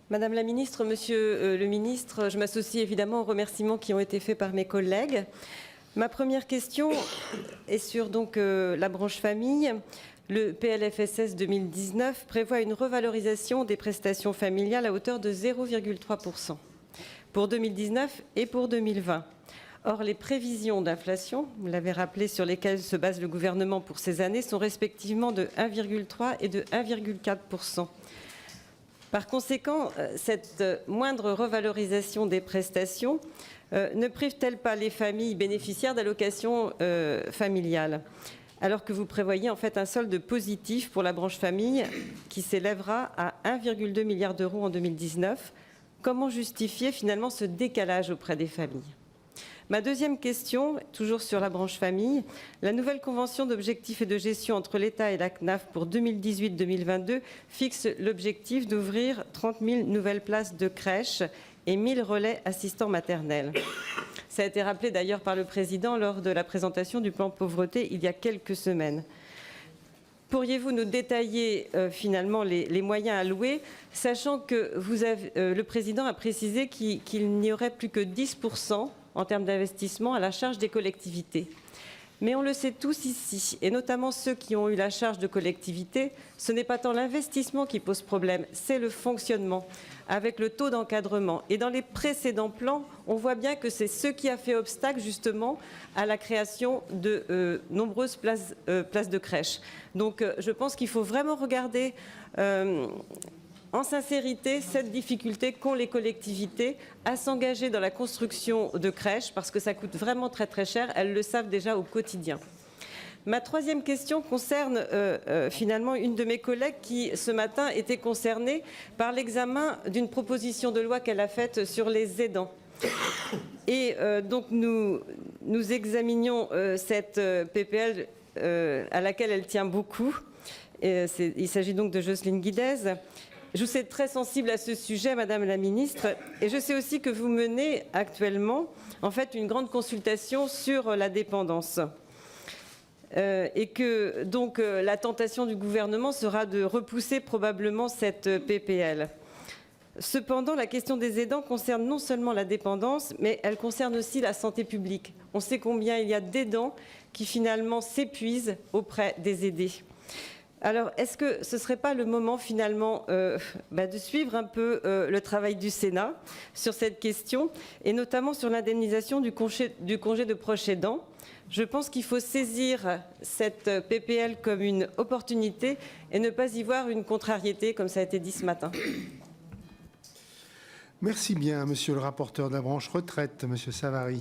Madame la ministre, monsieur le ministre, je m'associe évidemment aux remerciements qui ont été faits par mes collègues. Ma première question est sur la branche famille. Le PLFSS 2019 prévoit une revalorisation des prestations familiales à hauteur de 0,3% pour 2019 et pour 2020. Or, les prévisions d'inflation, vous l'avez rappelé, sur lesquelles se base le gouvernement pour ces années, sont respectivement de 1,3 et de 1,4%. Par conséquent, cette moindre revalorisation des prestations ne prive-t-elle pas les familles bénéficiaires d'allocations familiales, alors que vous prévoyez en fait un solde positif pour la branche famille qui s'élèvera à 1,2 milliard d'euros en 2019 ? Comment justifier finalement ce décalage auprès des familles ? Ma deuxième question, toujours sur la branche famille, la nouvelle convention d'objectifs et de gestion entre l'État et la CNAF pour 2018-2022 fixe l'objectif d'ouvrir 30 000 nouvelles places de crèche et 1 000 relais assistants maternels. Ça a été rappelé d'ailleurs par le Président lors de la présentation du plan pauvreté il y a quelques semaines. Pourriez-vous nous détailler finalement les moyens alloués, sachant que le Président a précisé qu'il n'y aurait plus que 10% en termes d'investissement à la charge des collectivités. Mais on le sait tous ici, et notamment ceux qui ont eu la charge de collectivités, ce n'est pas tant l'investissement qui pose problème, c'est le fonctionnement, avec le taux d'encadrement. Et dans les précédents plans, on voit bien que c'est ce qui a fait obstacle justement à la création de nombreuses places de crèche. Donc je pense qu'il faut vraiment regarder en sincérité cette difficulté qu'ont les collectivités à s'engager dans la construction de crèches parce que ça coûte vraiment très très cher, elles le savent déjà au quotidien. Ma troisième question concerne finalement une de mes collègues qui ce matin était concernée par l'examen d'une proposition de loi qu'elle a faite sur les aidants. Et donc nous examinions cette PPL à laquelle elle tient beaucoup. Il s'agit donc de Jocelyne Guidez. Je sais très sensible à ce sujet, Madame la Ministre, et je sais aussi que vous menez actuellement, en fait, une grande consultation sur la dépendance. Et que, donc, la tentation du gouvernement sera de repousser probablement cette PPL. Cependant, la question des aidants concerne non seulement la dépendance, mais elle concerne aussi la santé publique. On sait combien il y a d'aidants qui, finalement, s'épuisent auprès des aidés. Alors, est-ce que ce ne serait pas le moment finalement de suivre un peu le travail du Sénat sur cette question et notamment sur l'indemnisation du congé de proche aidant ? Je pense qu'il faut saisir cette PPL comme une opportunité et ne pas y voir une contrariété comme ça a été dit ce matin. Merci bien, monsieur le rapporteur de la branche retraite, monsieur Savary.